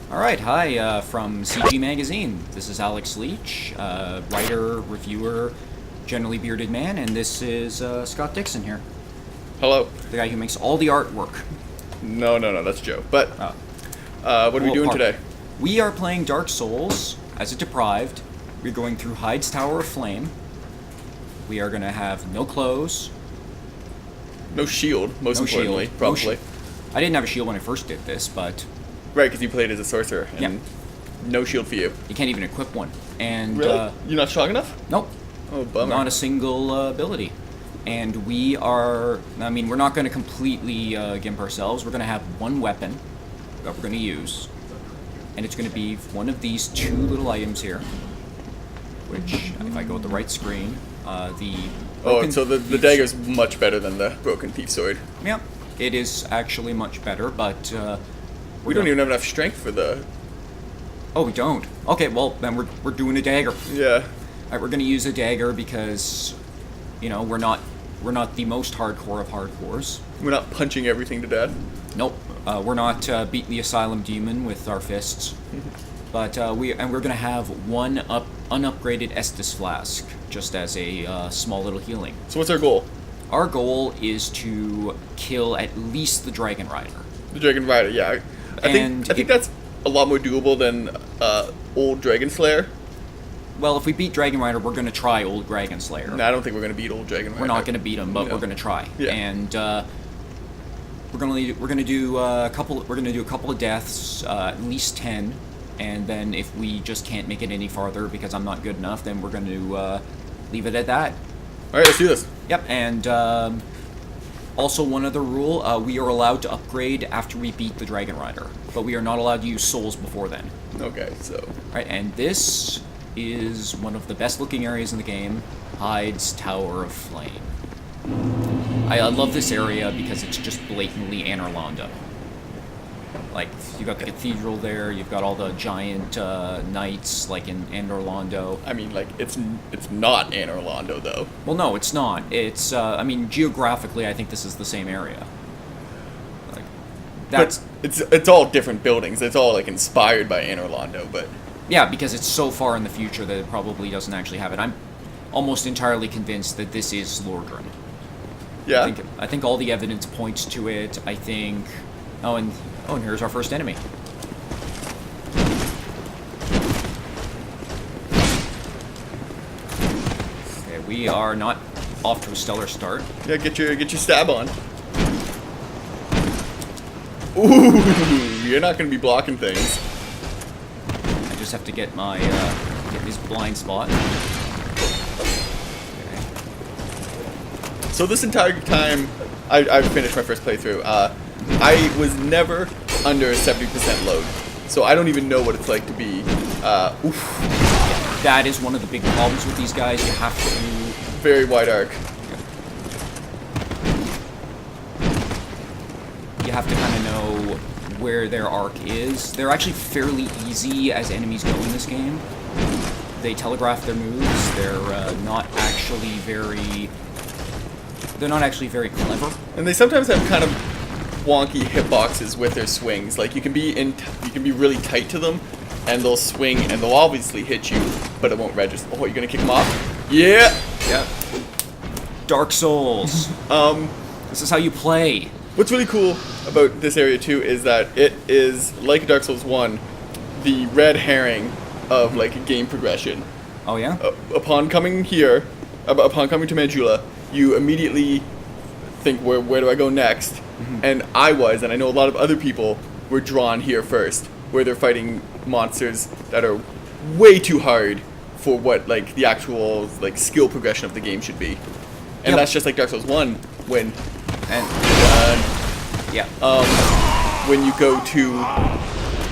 All right, hi from CG Magazine. This is Alex Leach, writer, reviewer, generally bearded man, and this is Scott Dixon here, Hello. the guy who makes all the artwork. No, that's Joe. But Oh. what are we doing today? We are playing Dark Souls as a Deprived. We're going through Heide's Tower of Flame. We are going to have no clothes. No shield, most No importantly, shield. probably. I didn't have a shield when I first did this, but Right, because you played as a sorcerer, and Yeah. no shield for you. you can't even equip one. And Really? You're not strong enough? nope, Oh, bummer. not a single ability. And we're not going to completely gimp ourselves. We're going to have one weapon that we're going to use. And it's going to be one of these two little items here. Which, if I go with the right screen, the... Oh, so the dagger's much better than the broken thief sword. Yeah, it is actually much better, but... We don't even have enough strength for the... Oh, we don't? Okay, well, then we're doing a dagger. Yeah. Alright, we're going to use a dagger because, you know, we're not the most hardcore of hardcores. We're not punching everything to death. Nope. We're not beating the asylum demon with our fists. But we're going to have one unupgraded Estus flask, just as a small little healing. So what's our goal? Our goal is to kill at least the Dragon Rider. The Dragon Rider, yeah. I think that's a lot more doable than old Dragon Slayer. Well, if we beat Dragon Rider, we're going to try old Dragon Slayer. No, I don't think we're going to beat old Dragon Rider. We're not going to beat him, but No. we're going to try. Yeah. And we're going to do a couple of deaths, at least 10, and then if we just can't make it any farther because I'm not good enough, then we're going to leave it at that. Alright, let's do this. Yep. And also one other rule: we are allowed to upgrade after we beat the Dragon Rider, but we are not allowed to use souls before then. Okay, so... All right, and this is one of the best looking areas in the game, Heide's Tower of Flame. I love this area because it's just blatantly Anor Londo. Like, you got the cathedral there, you've got all the giant knights, like in Anor Londo. I mean, like, it's not Anor Londo, though. Well, no, it's not. It's, geographically, I think this is the same area. Like, that's... But it's all different buildings. It's all, like, inspired by Anor Londo, but... Yeah, because it's so far in the future that it probably doesn't actually have it. I'm almost entirely convinced that this is Lordran. Yeah? I think all the evidence points to it. I think... Oh, and here's our first enemy. Okay, we are not off to a stellar start. Yeah, get your stab on. Ooh, you're not gonna be blocking things. I just have to get my get his blind spot. Okay. So this entire time, I finished my first playthrough. I was never under 70% load, so I don't even know what it's like to be. Oof. That is one of the big problems with these guys. You have to... Very wide arc. You have to kind of know where their arc is. They're actually fairly easy as enemies go in this game. They telegraph their moves. They're not actually very clever. And they sometimes have kind of wonky hitboxes with their swings. Like you can be really tight to them, and they'll swing and they'll obviously hit you, but it won't register. Oh, you're gonna kick them off? Yeah. Yeah. Dark Souls. This is how you play. What's really cool about this area too is that it is, like Dark Souls 1, the red herring of like game progression. Oh yeah? Upon coming to Majula, you immediately think, where do I go next? Mm-hmm. And I know a lot of other people were drawn here first, where they're fighting monsters that are way too hard for what like the actual like skill progression of the game should be. And that's just like Dark Souls 1 when when you go to...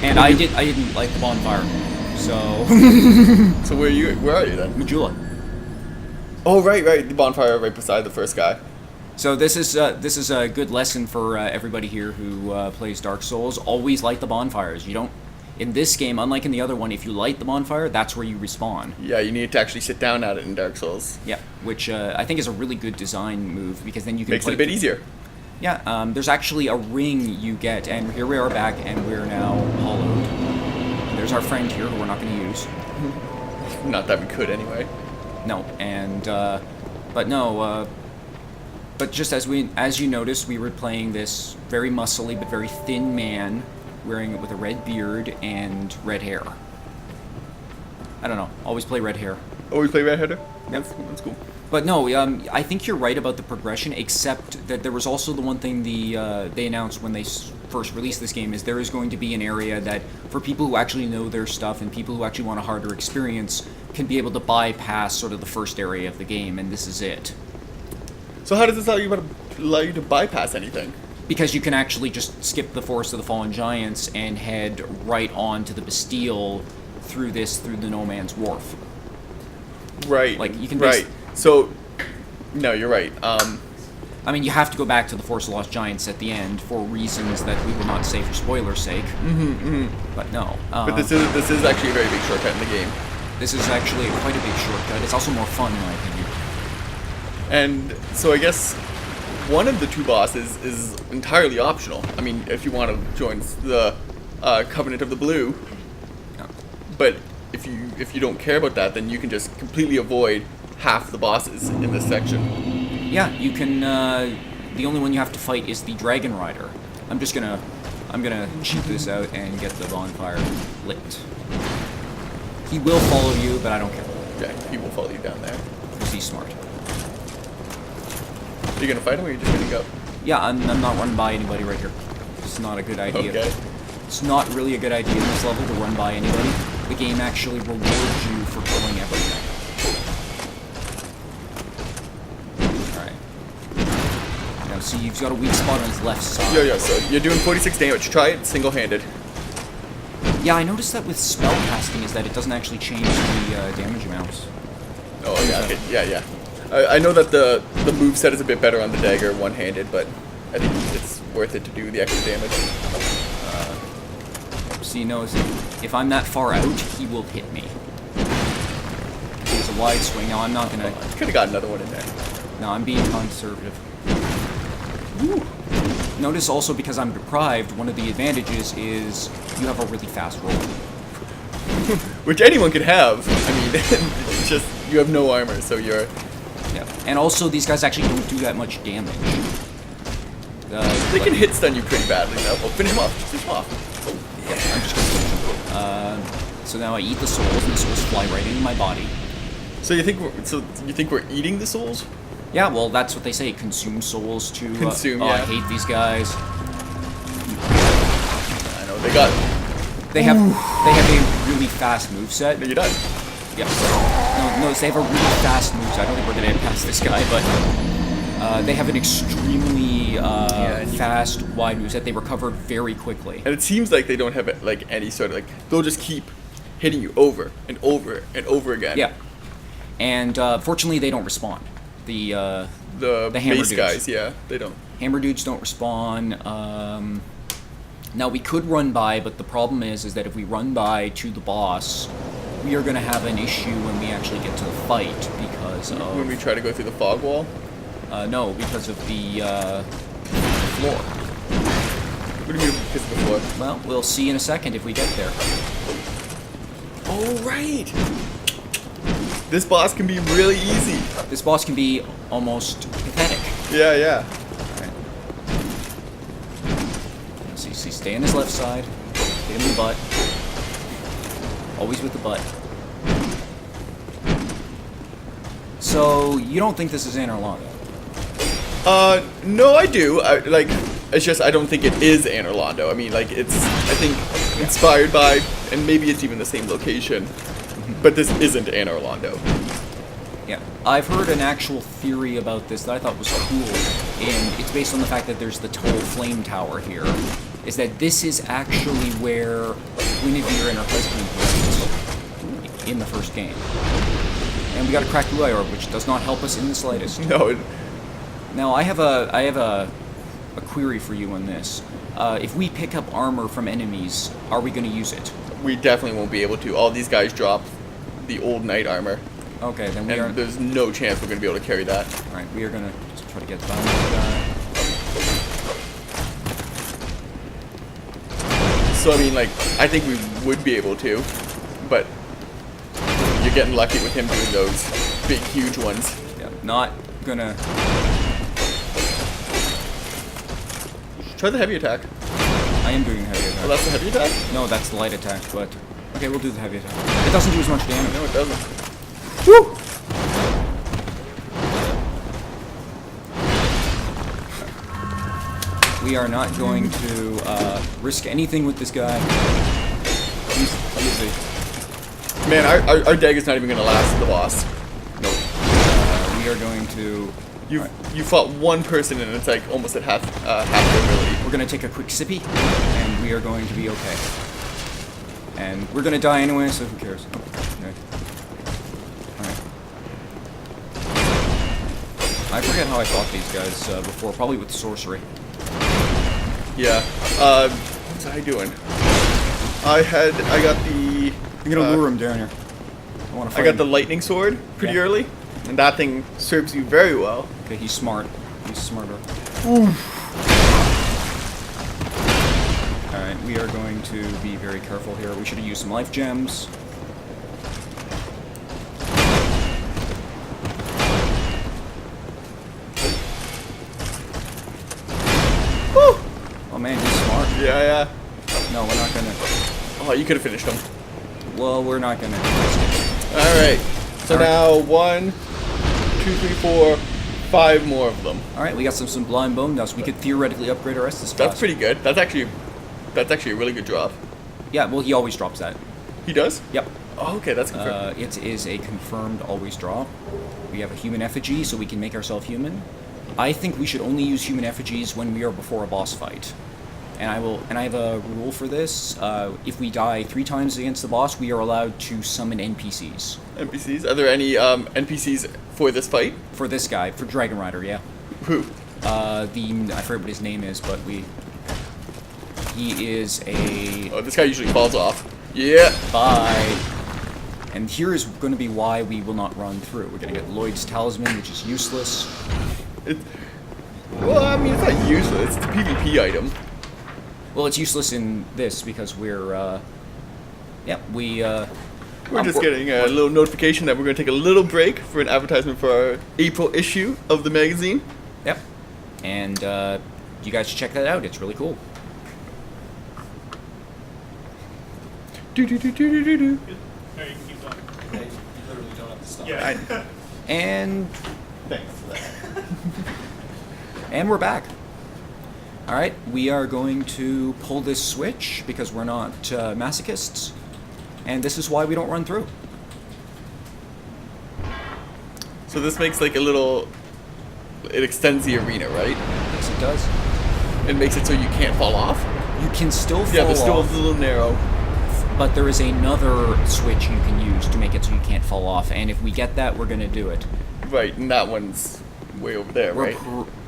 And I didn't like the bonfire, so... So where are you then? Majula. Oh, right, the bonfire right beside the first guy. So this is a good lesson for everybody here who plays Dark Souls. Always light the bonfires. You don't... In this game, unlike in the other one, if you light the bonfire, that's where you respawn. Yeah, you need to actually sit down at it in Dark Souls. Yeah, which I think is a really good design move, because then you can... Makes it a bit easier. Yeah, there's actually a ring you get, and here we are back, and we're now hollowed. there's our friend here who we're not going to use. Not that we could anyway. No, and but just as you noticed, we were playing this very muscly but very thin man, wearing it with a red beard and red hair. I don't know. Always play red hair. Always play red header. Yep. That's cool. But no, I think you're right about the progression, except that there was also the one thing they announced when they first released this game, is there is going to be an area that, for people who actually know their stuff and people who actually want a harder experience, can be able to bypass sort of the first area of the game, and this is it. So how does this allow you to bypass anything? Because you can actually just skip the Forest of the Fallen Giants and head right on to the Bastille through the No Man's Wharf. Right. Like, you can right. So, no, you're right. I mean, you have to go back to the Forest of the Lost Giants at the end for reasons that we will not say for spoiler's sake. But no. But this is actually a very big shortcut in the game. This is actually quite a big shortcut. It's also more fun, in my opinion. And so I guess one of the two bosses is entirely optional. I mean, if you want to join the Covenant of the Blue. Yeah. But if you don't care about that, then you can just completely avoid half the bosses in this section. Yeah, you can. The only one you have to fight is the Dragon Rider. I'm gonna cheat this out and get the bonfire lit. He will follow you, but I don't care. Yeah, he will follow you down there. Because he's smart. Are you gonna fight him, or are you just gonna go? Yeah, I'm not running by anybody right here. It's not a good idea. Okay. It's not really a good idea in this level to run by anybody. The game actually rewards you for killing everything. Alright. Now, see, you've got a weak spot on his left side. Yeah, so you're doing 46 damage. Try it single-handed. Yeah, I noticed that with spell casting is that it doesn't actually change the damage amounts. Oh, yeah, okay. Yeah. I know that the moveset is a bit better on the dagger one-handed, but I think it's worth it to do the extra damage. So you know, if I'm that far out, he will hit me. It's a wide swing. No, I'm not gonna... Oh, you could have got another one in there. No, I'm being conservative. Woo. Notice also, because I'm deprived, one of the advantages is you have a really fast roll. Which anyone could have. I mean, it's just, you have no armor, so you're... Yeah. And also, these guys actually don't do that much damage. They can hit stun you pretty badly, though. Well, finish him off. Finish him off. Yeah, I'm just gonna finish him. So now I eat the souls, and the souls fly right into my body. So you think we're eating the souls? Yeah, well, that's what they say. Consume souls to... Consume, yeah. I hate these guys. I know, They have a really fast moveset. No, you're done. Yeah. No, they have a really fast moveset. I don't think we're gonna get past this guy, but they have an extremely fast, wide moveset. They recover very quickly. And it seems like they don't have like any sort of they'll just keep hitting you over and over and over again. Yeah. And fortunately, they don't respawn. The hammer base dudes. guys, yeah, they don't. Hammer dudes don't respawn. Now we could run by, but the problem is that if we run by to the boss, we are going to have an issue when we actually get to the fight because of... When we try to go through the fog wall? No, because of the floor. What do you mean because of the floor? Well, we'll see in a second if we get there. Oh, right! This boss can be really easy. This boss can be almost pathetic. Yeah. Alright. See, stay on his left side. Hit him in the butt. Always with the butt. So, you don't think this is Anor Londo? No, I do. It's just I don't think it is Anor Londo. I mean, it's, I think, inspired by, and maybe it's even the same location, but this isn't Anor Londo. Yeah. I've heard an actual theory about this that I thought was cool, and it's based on the fact that there's the Toll Flame Tower here, is that this is actually where Guinevere and her husband went in the first game. And we got a cracked blue eye orb, which does not help us in the slightest. No. Now, I have a query for you on this. If we pick up armor from enemies, are we going to use it? We definitely won't be able to. All these guys drop the old knight armor. Okay, then and there's no chance we're going to be able to carry that. Alright, we are going to just try to get by. So I mean, like, I think we would be able to, but you're getting lucky with him doing those big, huge ones. Yeah, not gonna... Try the heavy attack. I am doing heavy attack. Oh, that's the heavy attack? No, that's the light attack, but... Okay, we'll do the heavy attack. It doesn't do as much damage. No, it doesn't. Woo! We are not going to risk anything with this guy. He's a... Man, our dagger's not even gonna last the boss. Nope. We are going to... You fought one person and it's like almost at half their ability. We're going to take a quick sippy, and we are going to be okay. And we're going to die anyway, so who cares? Okay. Alright. I forget how I fought these guys before, probably with sorcery. Yeah. What was I doing? I got the... I'm going to lure him down here. I want to I got the lightning sword pretty early, and that thing serves you very well. Okay, he's smart. He's smarter. Alright, we are going to be very careful here. We should have used some life gems. Woo! Oh man, he's smart. Yeah. No, we're not gonna... Oh, you could have finished him. Well, we're not gonna risk it. Alright. So now 1, 2, 3, 4, 5 more of them. Alright, we got some sublime bone dust. We could theoretically upgrade our Estus class. That's pretty good. That's actually a really good drop. Yeah, well, he always drops that. He does? Yep. Oh, okay, that's confirmed. It is a confirmed always drop. We have a human effigy, so we can make ourselves human. I think we should only use human effigies when we are before a boss fight. And I have a rule for this. If we die 3 times against the boss, we are allowed to summon NPCs. NPCs? Are there any NPCs for this fight? For this guy, for Dragon Rider, yeah. Who? I forget what his name is, but he is a... Oh, this guy usually falls off. Yeah. Bye. And here is going to be why we will not run through. We're going to get Lloyd's Talisman, which is useless. Well, I mean, it's not useless. It's a PvP item. Well, it's useless in this because we're, We're just getting a little notification that we're going to take a little break for an advertisement for our April issue of the magazine. Yep. And you guys should check that out. It's really cool. Do do do do do do do. No, you can keep going. You literally don't have to stop. Yeah. And Thanks for that. and we're back. All right, we are going to pull this switch because we're not masochists, and this is why we don't run through. So this makes like a little... It extends the arena, right? Yes, it does. It makes it so you can't fall off? You can still fall Yeah, but still off, a little narrow. but there is another switch you can use to make it so you can't fall off, and if we get that, we're going to do it. Right, and that one's way over there, right?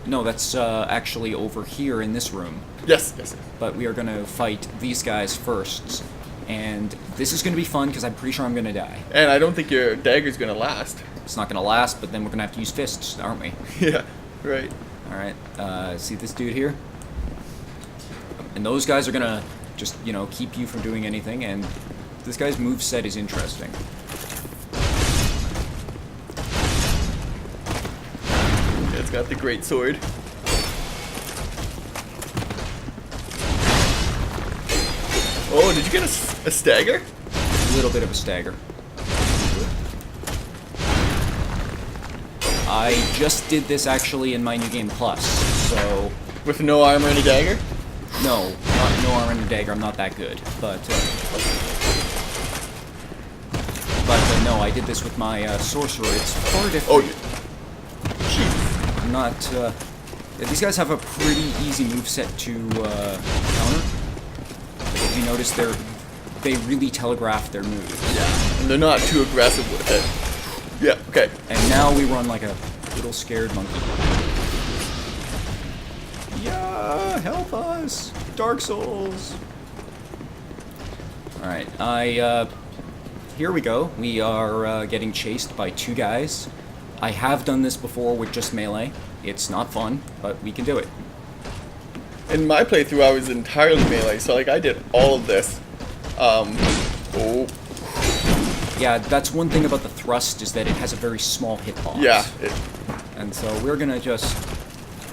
No, that's actually over here in this room. Yes. But we are going to fight these guys first. And this is going to be fun because I'm pretty sure I'm going to die. And I don't think your dagger's going to last. It's not going to last, but then we're going to have to use fists, aren't we? Yeah, right. Alright, see this dude here? And those guys are going to just, keep you from doing anything. And this guy's moveset is interesting. It's got the great sword. Oh, did you get a stagger? A little bit of a stagger. I just did this actually in my New Game Plus, so... With no armor and a dagger? No, no armor and a dagger, I'm not that good, but no, I did this with my sorcerer, it's far different. Oh, jeez. I'm not, these guys have a pretty easy moveset to counter. If you notice, they really telegraph their moves. Yeah, and they're not too aggressive with it. Yeah, okay. And now we run like a little scared monkey. Yeah, help us! Dark Souls! Alright, here we go. We are getting chased by 2 guys. I have done this before with just melee. It's not fun, but we can do it. in my playthrough, I was entirely melee, so like I did all of this. Oh. Yeah, that's one thing about the thrust is that it has a very small hitbox. Yeah. And so we're gonna just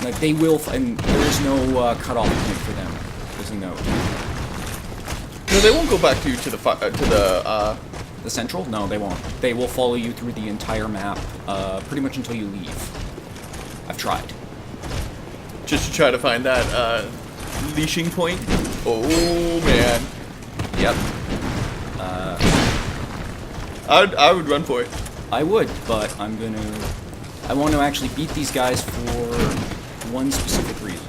like they will, and there is no cutoff point for them. There's a note. No, they won't go back to The central? No, they won't. They will follow you through the entire map, pretty much until you leave. I've tried. just to try to find that leashing point. Oh man. Yep. I would run for it. I would, but I want to actually beat these guys for one specific reason.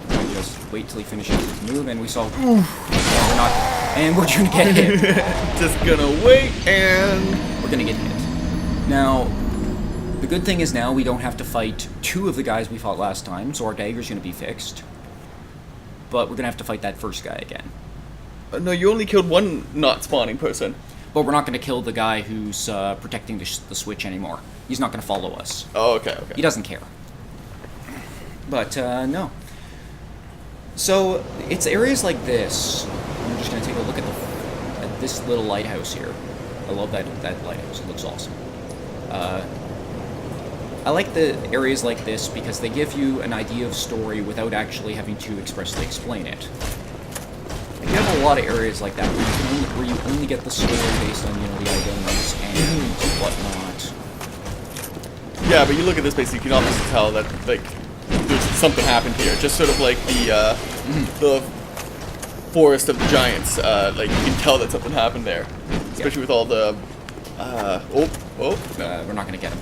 I'm gonna just wait till he finishes his move, and we saw. And we're gonna get hit. Just gonna wait, and We're gonna get hit. Now, the good thing is now we don't have to fight two of the guys we fought last time, so our dagger's gonna be fixed. But we're gonna have to fight that first guy again. no, you only killed one not spawning person. But we're not gonna kill the guy who's protecting the switch anymore. He's not gonna follow us. Oh, okay, okay. He doesn't care. But, no. So, it's areas like this. I'm just going to take a look at this little lighthouse here. I love that lighthouse. It looks awesome. I like the areas like this because they give you an idea of story without actually having to expressly explain it. You have a lot of areas like that where you only get the story based on, the items and whatnot. Yeah, but you look at this place, you can almost tell that like there's something happened here. Just sort of like the forest of the giants. Like you can tell that something happened there, especially with all the We're not gonna get him.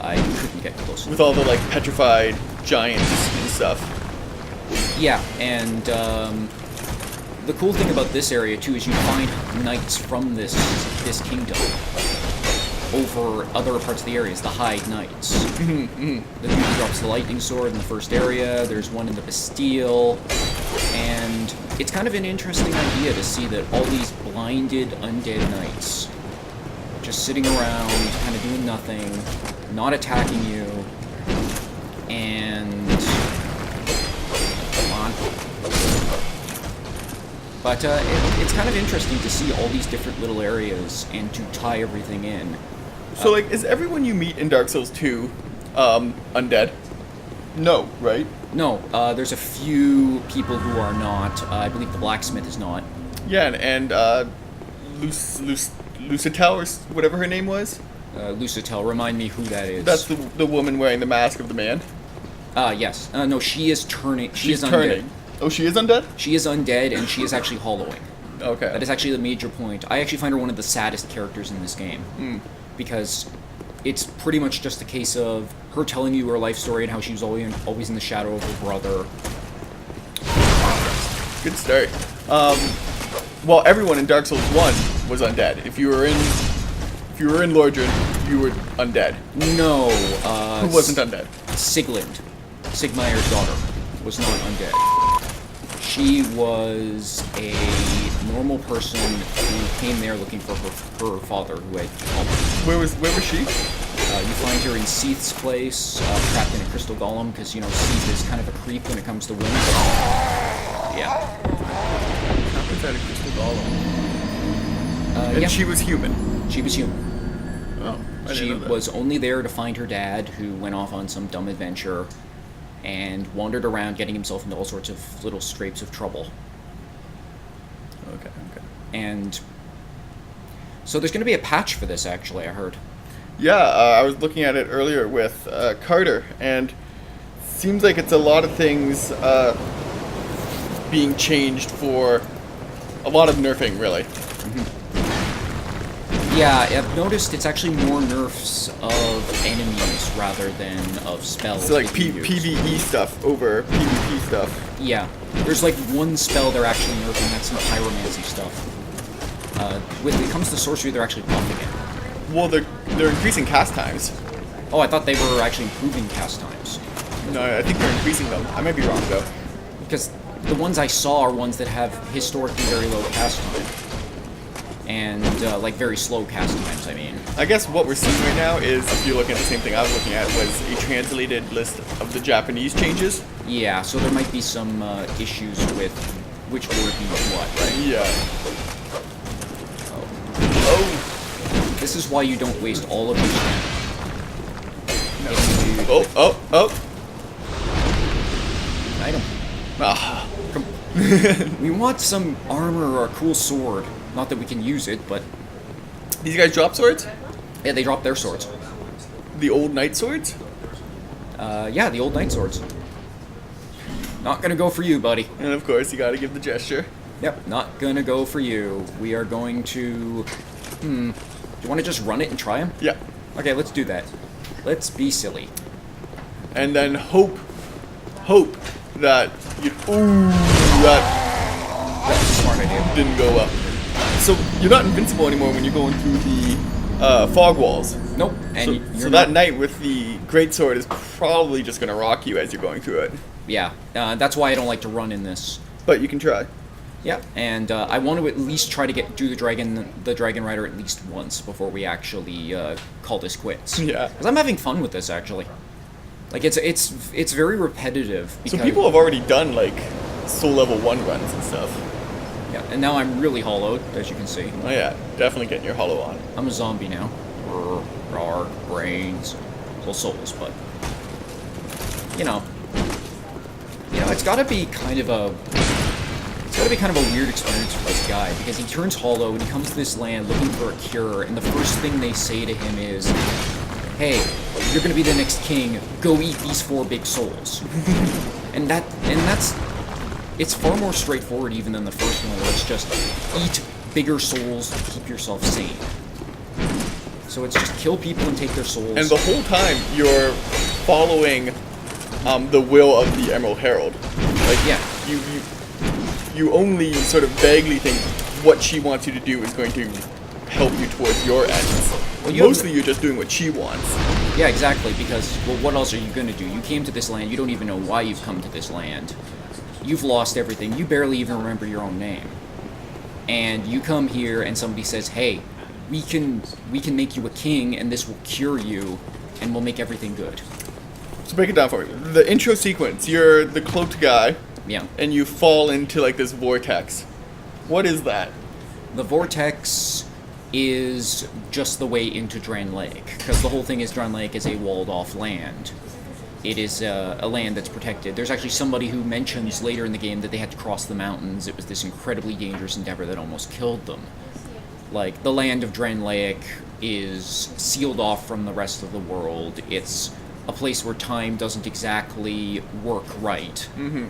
I couldn't get close. with all the like petrified giants and stuff. Yeah, and the cool thing about this area too is you find knights from this kingdom over other parts of the areas, the Heide knights. The dude who drops the lightning sword in the first area, there's one in the Bastille, and it's kind of an interesting idea to see that all these blinded undead knights just sitting around, kind of doing nothing, not attacking you, and... Come on. But it's kind of interesting to see all these different little areas and to tie everything in. So like, is everyone you meet in Dark Souls 2 undead? No, right? No, there's a few people who are not. I believe the blacksmith is not. Yeah, and Lucitel or whatever her name was. Lucitel, remind me who that is. That's the woman wearing the mask of the man. Yes. No, she is turning. She She's is turning. undead. Oh, she is undead? She is undead, and she is actually hollowing. Okay. That is actually the major point. I actually find her one of the saddest characters in this game. Because it's pretty much just a case of her telling you her life story and how she was always in the shadow of her brother. Good start. Well, everyone in Dark Souls 1 was undead. If you were in Lordran, you were undead. No, Who wasn't undead? Sigmayr's daughter, was not undead. She was a normal person who came there looking for her father, who had killed her. Where was she? You find her in Seath's place, trapped in a crystal golem, because, Seath is kind of a creep when it comes to women. Yeah. Trapped inside a crystal golem. And yeah. she was human. She was human. Oh, I didn't She know that. was only there to find her dad, who went off on some dumb adventure and wandered around getting himself into all sorts of little scrapes of trouble. Okay. And so there's going to be a patch for this, actually, I heard. Yeah, I was looking at it earlier with Carter, and seems like it's a lot of things being changed for a lot of nerfing, really. Yeah, I've noticed it's actually more nerfs of enemies rather than of spells. So like that you use. PvE stuff over PvP stuff. Yeah, there's like one spell they're actually nerfing, that's some pyromancy stuff. When it comes to sorcery, they're actually buffing it. Well, they're increasing cast times. Oh, I thought they were actually improving cast times. No, I think they're increasing them. I might be wrong though. Because the ones I saw are ones that have historically very low cast time. And, like, very slow cast times, I mean. I guess what we're seeing right now is, if you're looking at the same thing I was looking at, was a translated list of the Japanese changes. Yeah, so there might be some issues with which word means what, right? Yeah. Oh. Oh. This is why you don't waste all of your stamina. No. Oh. Item. Ah. We want some armor or a cool sword. Not that we can use it, but These guys drop swords? yeah, they drop their swords. The old knight swords? Yeah, the old knight swords. Not gonna go for you, buddy. And of course, you gotta give the gesture. Yep, not gonna go for you. We are going to... Do you want to just run it and try him? Yeah. Okay, let's do that. Let's be silly. And then hope that you... Ooh, that That's a smart idea. didn't go well. So, you're not invincible anymore when you're going through the fog walls. Nope. And So that knight with the greatsword is probably just gonna rock you as you're going through it. Yeah, that's why I don't like to run in this. But you can try. Yeah, and I want to at least try to do the dragon rider at least once before we actually call this quits. Yeah. Because I'm having fun with this actually. Like it's very repetitive. So people have already done like soul level 1 runs and stuff. Yeah, and now I'm really hollowed, as you can see. Oh yeah, definitely getting your hollow on. I'm a zombie now. Rawr, brains, well souls, but it's gotta be kind of a weird experience for this guy, because he turns hollow and he comes to this land looking for a cure, and the first thing they say to him is, "Hey, you're gonna be the next king. Go eat these 4 big souls." and that's it's far more straightforward even than the first one, where it's just eat bigger souls to keep yourself sane. So it's just kill people and take their souls. And the whole time you're following the will of the Emerald Herald. Like Yeah. you only sort of vaguely think what she wants you to do is going to help you towards your ends. Well, Mostly you're just doing what she wants. Yeah, exactly, because, well, what else are you going to do? You came to this land, you don't even know why you've come to this land. You've lost everything, you barely even remember your own name. And you come here and somebody says, "Hey, we can make you a king and this will cure you and we'll make everything good." So break it down for me. The intro sequence, you're the cloaked guy, Yeah. and you fall into like this vortex. What is that? The vortex is just the way into Drangleic, because the whole thing is Drangleic is a walled-off land. It is a land that's protected. There's actually somebody who mentions later in the game that they had to cross the mountains. It was this incredibly dangerous endeavor that almost killed them. Like, the land of Drangleic is sealed off from the rest of the world. It's a place where time doesn't exactly work right.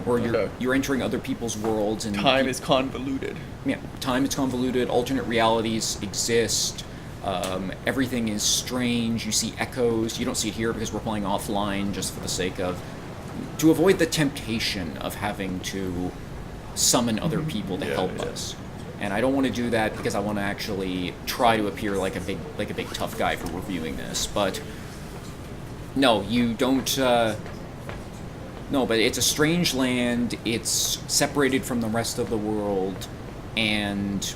Or you're entering other people's worlds, and Time is convoluted. yeah, time is convoluted, alternate realities exist, everything is strange, you see echoes. You don't see it here because we're playing offline just for the sake of... to avoid the temptation of having to summon other people to help us. And I don't want to do that because I want to actually try to appear like a big tough guy for reviewing this, but... No, you don't, no, but it's a strange land, it's separated from the rest of the world, and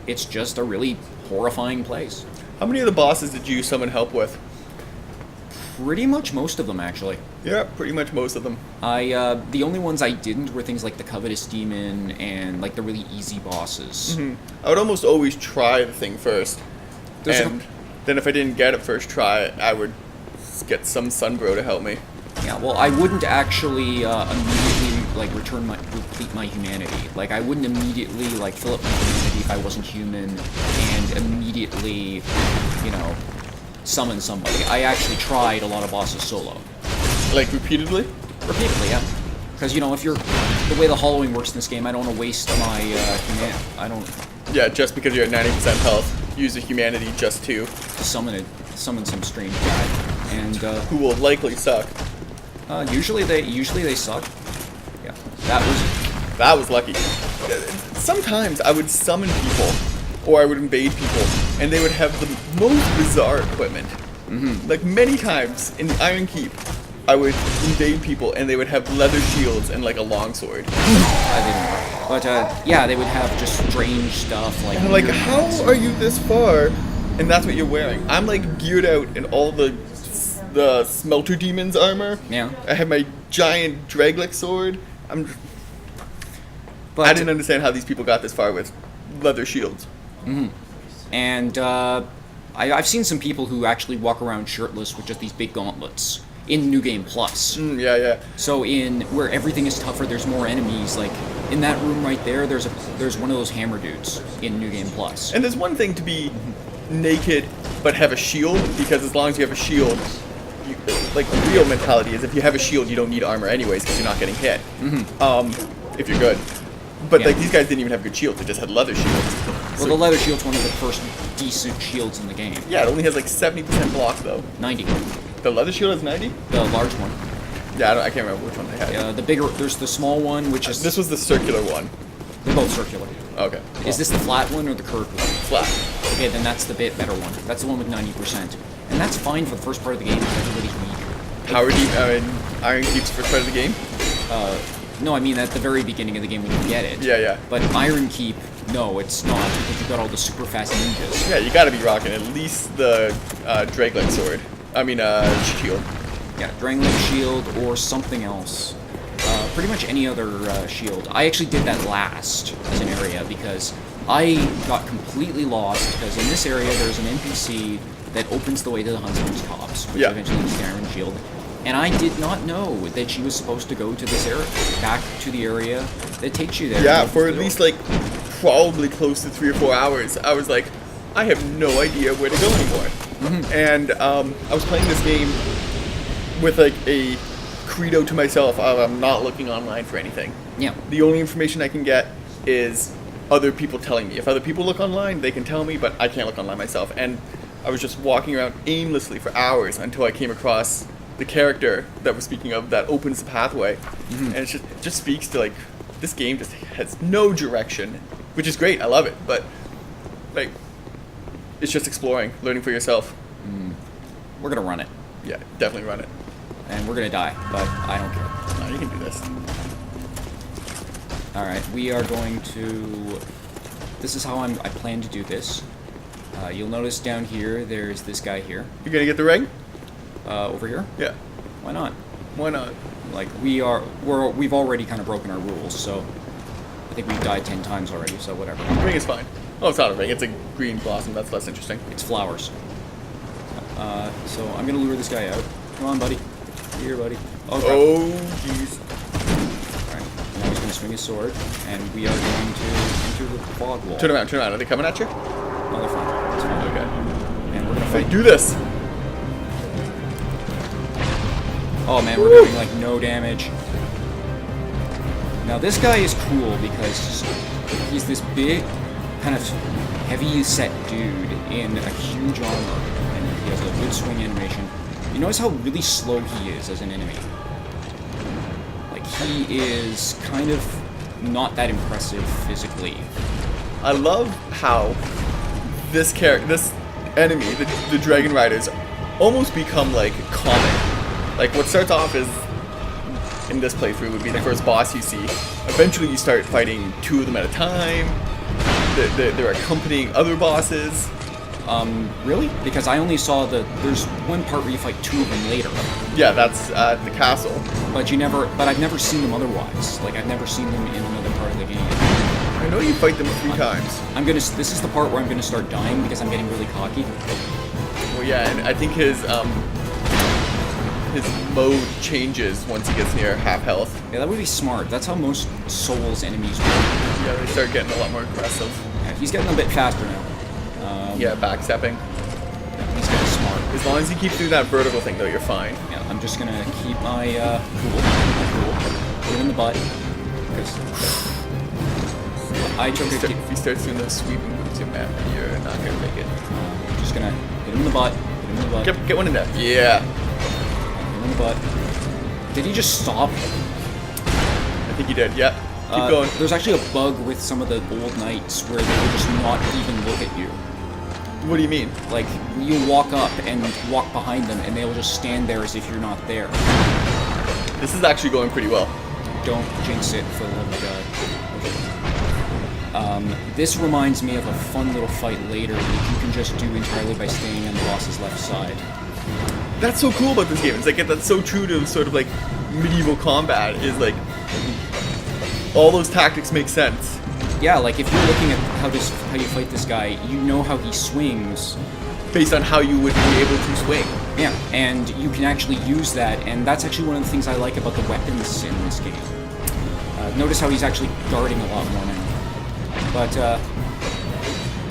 it's just a really horrifying place. How many of the bosses did you summon help with? Pretty much most of them, actually. Yeah, pretty much most of them. The only ones I didn't were things like the Covetous Demon and, like, the really easy bosses. I would almost always try the thing first. There's a- And then if I didn't get it first try, I would get some Sunbro to help me. Yeah, well, I wouldn't actually immediately, like, replete my humanity. Like, I wouldn't immediately, like, fill up my humanity if I wasn't human and immediately, summon somebody. I actually tried a lot of bosses solo. Like, repeatedly? Repeatedly, yeah. Because, if you're... the way the hollowing works in this game, I don't want to waste my humanity. I don't... Yeah, just because you're at 90% health, use the humanity just to. summon some strange guy. And, Who will likely suck. usually they suck. Yeah. That was lucky. Sometimes I would summon people, or I would invade people, and they would have the most bizarre equipment. Like many times in the Iron Keep, I would invade people, and they would have leather shields and like a longsword. I didn't. But yeah, they would have just strange stuff like. And I'm like, weird how ones. are you this far? And that's what you're wearing. I'm like geared out in all the the Smelter Demon's armor. Yeah. I have my giant Drangleic sword. But, I didn't understand how these people got this far with leather shields. And I've seen some people who actually walk around shirtless with just these big gauntlets in New Game Plus. Yeah. So in where everything is tougher, there's more enemies. Like in that room right there, there's one of those hammer dudes in New Game Plus. And there's one thing to be naked but have a shield, because as long as you have a shield, like the real mentality is if you have a shield, you don't need armor anyways because you're not getting hit. If you're good. But Yeah. like these guys didn't even have good shields; they just had leather shields. Well, the leather shield's one of the first decent shields in the game. Yeah, it only has like 70% block though. 90, The leather shield has 90. the large one. Yeah, I can't remember which one they had. The bigger, there's the small one, which is This was the circular one. they're both circular. Okay. Is this the flat one or the curved one? flat? Okay, then that's the bit better one. That's the one with 90%, and that's fine for the first part of the game because everybody's weak. Power deep. Iron Keep's first part of the game. No, I mean at the very beginning of the game when you get it. Yeah. But Iron Keep, no, it's not because you've got all the super fast ninjas. Yeah, you gotta be rocking at least the Drangleic sword. Shield. Yeah, Drangleic shield or something else. Pretty much any other shield. I actually did that last as an area because I got completely lost because in this area there's an NPC that opens the way to the Huntsman's Copse, which Yeah. eventually is the Iron Shield. And I did not know that she was supposed to go to this area, back to the area that takes you there. Yeah, for at least like probably close to 3 or 4 hours, I was like, I have no idea where to go anymore. And I was playing this game with like a credo to myself of I'm not looking online for anything. Yeah. The only information I can get is other people telling me. If other people look online, they can tell me, but I can't look online myself. And I was just walking around aimlessly for hours until I came across the character that we're speaking of that opens the pathway. And it just speaks to like, this game just has no direction, which is great. I love it. But like, it's just exploring, learning for yourself. We're gonna run it. Yeah, definitely run it. And we're gonna die, but I don't care. No, you can do this. Alright, we are going to... This is how I plan to do this. You'll notice down here, there's this guy here. You're gonna get the ring? Over here? Yeah. Why not? Why not? Like, we've already kind of broken our rules, so... I think we've died 10 times already, so whatever. The ring is fine. Oh, it's not a ring. It's a green blossom. That's less interesting. It's flowers. So I'm gonna lure this guy out. Come on, buddy. Here, buddy. Oh, crap. Oh, jeez. Alright, now he's gonna swing his sword, and we are going to enter the fog wall. Turn around. Are they coming at you? No, they're fine. It's fine. Okay. And we're gonna Hey, fight. do this. Oh man, we're doing like no damage. Now this guy is cool because he's this big, kind of heavy set dude in a huge armor, and he has a good swing animation. You notice how really slow he is as an enemy. Like he is kind of not that impressive physically. I love how this enemy, the Dragon Riders, almost become like common. Like what starts off as in this playthrough would be the first boss you see. Eventually you start fighting 2 of them at a time. They're accompanying other bosses. Really? Because I only saw there's one part where you fight 2 of them later. Yeah, that's at the castle. But I've never seen them otherwise. Like I've never seen them in another part of the game. I know you fight them 3 times. This is the part where I'm gonna start dying because I'm getting really cocky. Well, yeah, and I think his mode changes once he gets near half health. Yeah, that would be smart. That's how most Souls enemies work. Yeah, they start getting a lot more aggressive. Yeah, he's getting a bit faster now. Yeah, backstepping. Yeah, he's getting smart. As long as you keep doing that vertical thing, though, you're fine. Yeah, I'm just gonna keep my cool. Put him in the butt. Because I took a... If he starts doing those sweeping moves, you're not gonna make it. I'm just gonna hit him in the butt. Hit him in the butt. Get one in there. Yeah. Hit him in the butt. Did he just stop? I think he did. Yeah. Keep going. There's actually a bug with some of the old knights where they will just not even look at you. What do you mean? Like, you'll walk up and walk behind them, and they'll just stand there as if you're not there. This is actually going pretty well. Don't jinx it for the love of God. This reminds me of a fun little fight later that you can just do entirely by staying on the boss's left side. That's so cool about this game. It's like that's so true to sort of like medieval combat. Is like all those tactics make sense. Yeah, like if you're looking at how you fight this guy, you know how he swings Based on how you would be able to swing. Yeah, and you can actually use that, and that's actually one of the things I like about the weapons in this game. Notice how he's actually guarding a lot more now. But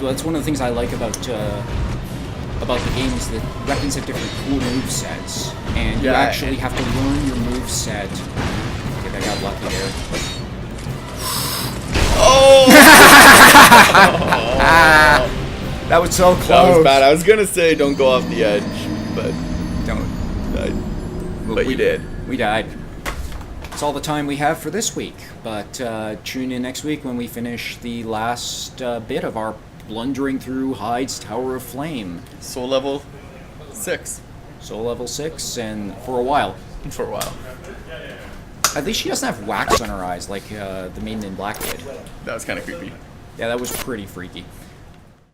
that's one of the things I like about the game is that weapons have different cool move sets, and you actually have to learn your move set. I think I got lucky there. Oh! That was so close. That was bad. I was gonna say don't go off the edge, but Don't. But you did. We died. That's all the time we have for this week. But tune in next week when we finish the last bit of our blundering through Heide's Tower of Flame. Soul level 6 Soul level 6, and for a while. for a while. At least she doesn't have wax on her eyes like the maiden in Black did. That was kind of creepy. Yeah, that was pretty freaky.